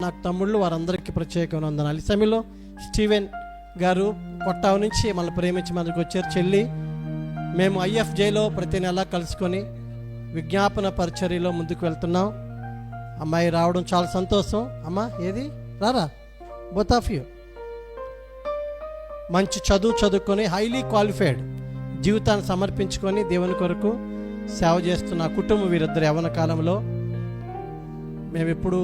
నాకు తమ్ముళ్ళు, వారందరికీ ప్రత్యేకమైన వందనాలు. ఈ సమయంలో స్టీవెన్ గారు కొట్టావు నుంచి మళ్ళీ ప్రేమించి మనకు వచ్చారు. చెల్లి, మేము IFJలో ప్రతి నెల కలుసుకొని విజ్ఞాపన పరిచర్యలో ముందుకు వెళ్తున్నాం. అమ్మాయి రావడం చాలా సంతోషం. అమ్మా ఏది రారా, బోత్ ఆఫ్ యూ మంచి చదువుకొని హైలీ క్వాలిఫైడ్ జీవితాన్ని సమర్పించుకొని దేవుని కొరకు సేవ చేస్తున్న కుటుంబం వీరిద్దరు యవ్వన కాలంలో మేము ఇప్పుడు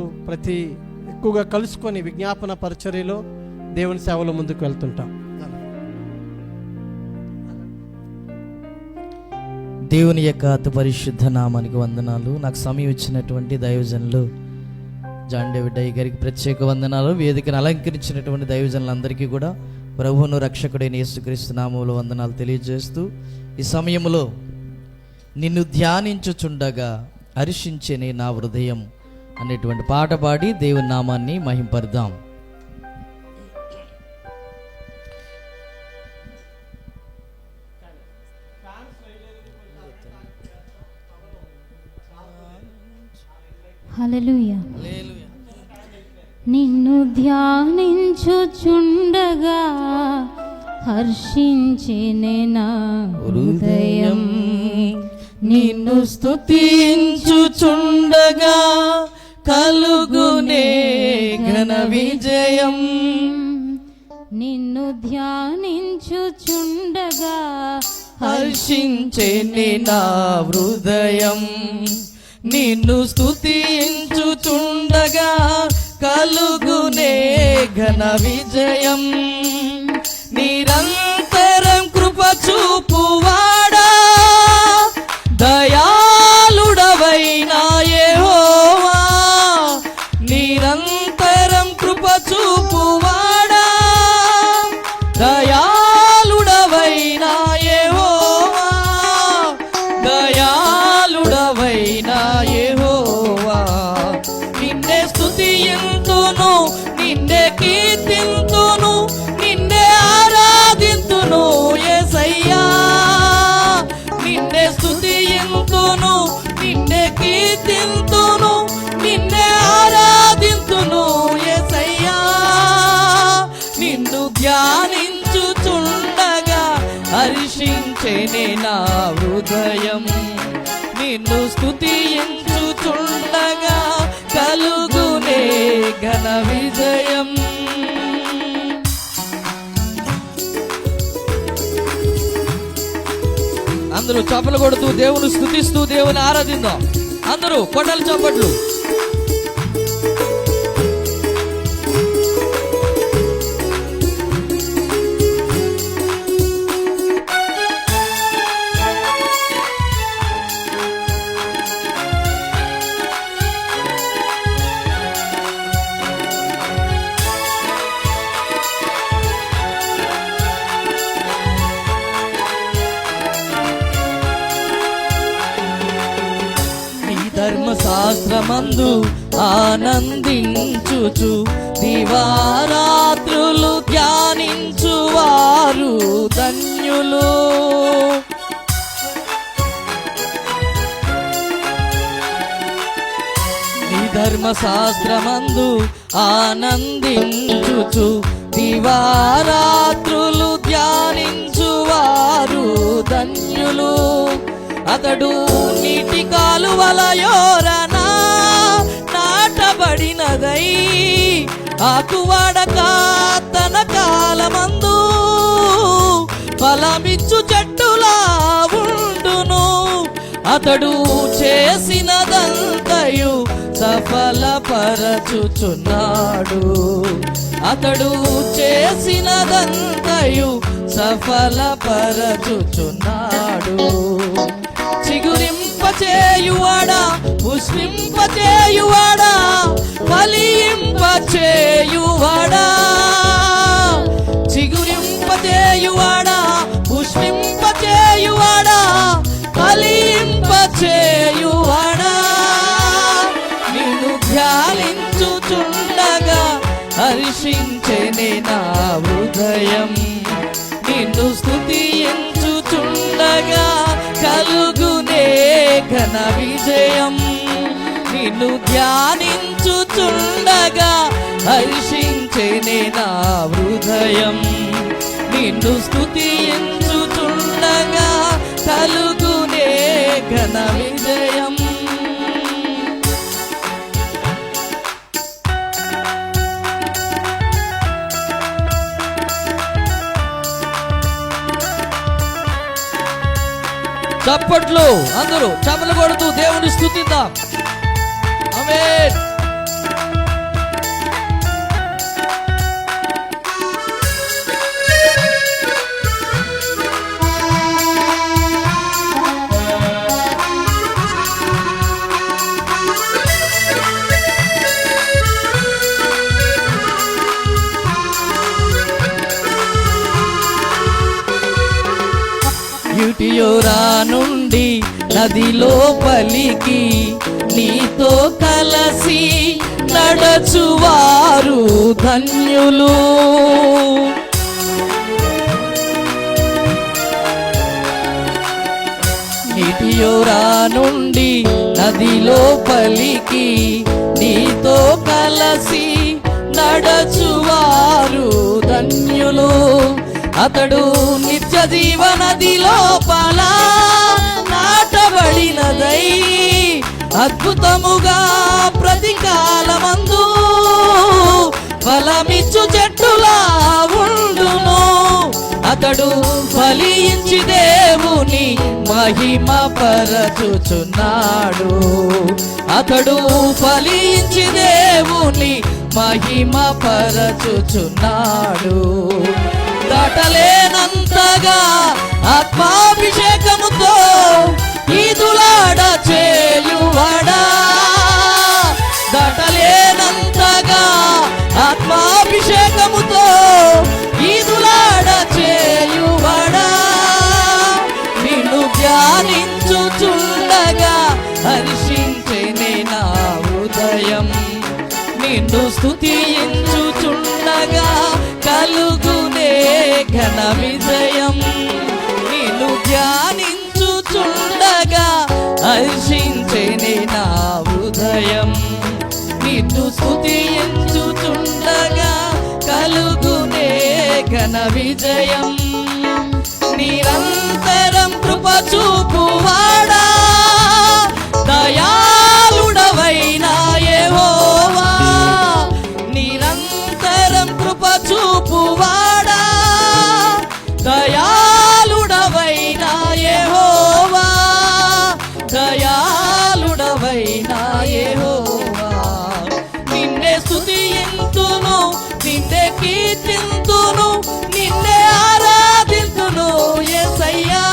ఎక్కువగా కలుసుకొని విజ్ఞాపన పరిచర్యలో దేవుని సేవలో ముందుకు వెళ్తుంటాం. దేవుని యొక్క అతి పరిశుద్ధ నామానికి వందనాలు. నాకు సమయం ఇచ్చినటువంటి దైవజనులు జాన్ డేవిడ్ అయ్య గారికి ప్రత్యేక వందనాలు. వేదికను అలంకరించినటువంటి దైవజనులందరికీ కూడా ప్రభువును రక్షకుడైన యేసుక్రీస్తు నామములో వందనాలు తెలియజేస్తూ, ఈ సమయంలో నిన్ను ధ్యానించుచుండగా హర్షించేనే నా హృదయం అనేటువంటి పాట పాడి దేవుని నామాన్ని మహింపరుద్దాం. హల్లెలూయా. నిన్ను ధ్యానించుచుండగా హర్షించెనే నా హృదయం, నిన్ను స్తుతించుచుండగా కలుగునే ఘన విజయం. నిన్ను ధ్యానించుచుండగా హర్షించెనే నా హృదయం, నిన్ను స్తుతించుచుండగా కలుగునే ఘన విజయం. నిరంతరం కృప చూపువాడా, దయాళుడవైనా యెహోవా, నిరంతరం కృప చూపువాడా, దయాళుడవైనా యెహోవా, దయాళుడవైనా యెహోవా. నిన్నే స్తుతింతును, నిన్నే కీర్తింతును, నిన్నే ఆరాధింతును యేసయ్యా. నిన్నే స్తుతింతును, నిన్నే కీర్తింతును, నిన్నే ఆరాధింతును యేసయ్యా. నిన్ను ధ్యానించుచుండగా హర్షించెనే నా హృదయం, నిన్ను స్తుతించుచుండగా కలుగునే ఘన విజయం. అందరూ చప్పలు కొడుతూ దేవుని స్తుతిస్తూ దేవుని ఆరాధిద్దాం. అందరూ కొట్టలు చప్పట్లు. ధర్మశాస్త్రమందు ఆనందించుచు దివారాత్రులు ధ్యానించువారు ధన్యులు. నీ ధర్మశాస్త్రమందు ఆనందించుచు దివారాత్రులు ధ్యానించువారు ధన్యులు. అతడు నీటి కాలువల యోరన నాటబడినదై ఆకువాడక తన కాలమందు ఫలమిచ్చు చెట్టులా ఉండును. అతడు చేసినదంతయు సఫలపరచుచున్నాడు, అతడు చేసినదంతయు సఫలపరచుచున్నాడు. చిగురింపచేయువాడా, పుష్పింపచేయువాడా, ఫలింపచేయువాడా, చిగురింపచేయువాడా, పుష్పింపచేయువాడా, ఫలింపచేయువాడా. నిన్ను ధ్యానించుచుండగా హర్షించెనే నా హృదయం, నిన్ను స్తుతించుచుండగా కలుగునే ఘన విజయం. నిన్ను ధ్యానించుచుండగా హర్షించేనే నా హృదయం. నిన్ను స్తుతించుచుండగా కలుగునే ఘన విజయం. చప్పట్లు అందరూ చప్పలు కొడుతూ దేవుని స్తుతిద్దాం. ఆమేన్. యుటియోరా నుండి నదిలో పలికి నీతో కలసి నడచువారు ధన్యులు. యుటియోరా నుండి నదిలో పలికి నీతో కలసి నడచువారు ధన్యులు. అతడు నిత్య జీవనది లోపల నాటబడినదై అద్భుతముగా ప్రతి కాలమందు ఫలమిచ్చు చెట్టులా ఉండును. అతడు ఫలించి దేవుని మహిమ పరచుచున్నాడు. అతడు ఫలించి దేవుని మహిమ పరచుచున్నాడు. దాటలేనంతగా ఆత్మాభిషేకముతో ఈదులాడ చేయువాడా. దాటలేనంతగా ఆత్మాభిషేకముతో ఈదులాడ చేయువాడా. నిన్ను ధ్యానించుచుండగా హర్షించేనే నా హృదయం. నిన్ను స్తుతించుచుండగా కలుగునే ఘన విజయం. నిన్ను ధ్యానించుచుండగా హర్షించేనే నా హృదయం. నిన్ను స్తుతించుచుండగా కలుగునే ఘన విజయం. నిరంతరం కృప చూపువాడా దయాళుడవైనా యెహోవా. నిరంతరం కృప చూపువాడా దయాళుడవైనా యెహోవా. దయాళుడవైనా యెహోవా. నిన్నే స్తుతింతును, నిన్నే కీర్తింతును, నిన్నే ఆరాధింతును యేసయ్యా.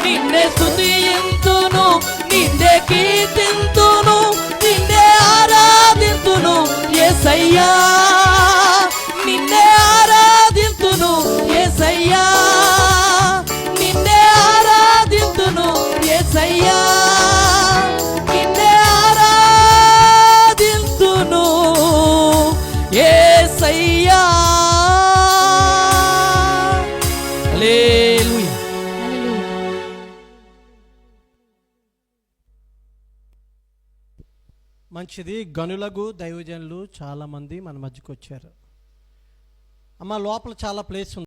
నిన్నే స్తుతింతును, నిన్నే కీర్తింతును, నిన్నే ఆరాధింతును యేసయ్యా. నిన్నే ఆరాధింతును యేసయ్యా. నిన్నే ఆరాధింతును యేసయ్యా. నిన్నే ఆరాధింతును యేసయ్యా. హల్లెలూయా. మంచిది. గనులకు దైవజనులు చాలామంది మన మధ్యకు వచ్చారు. అమ్మ లోపల చాలా ప్లేస్ ఉంది.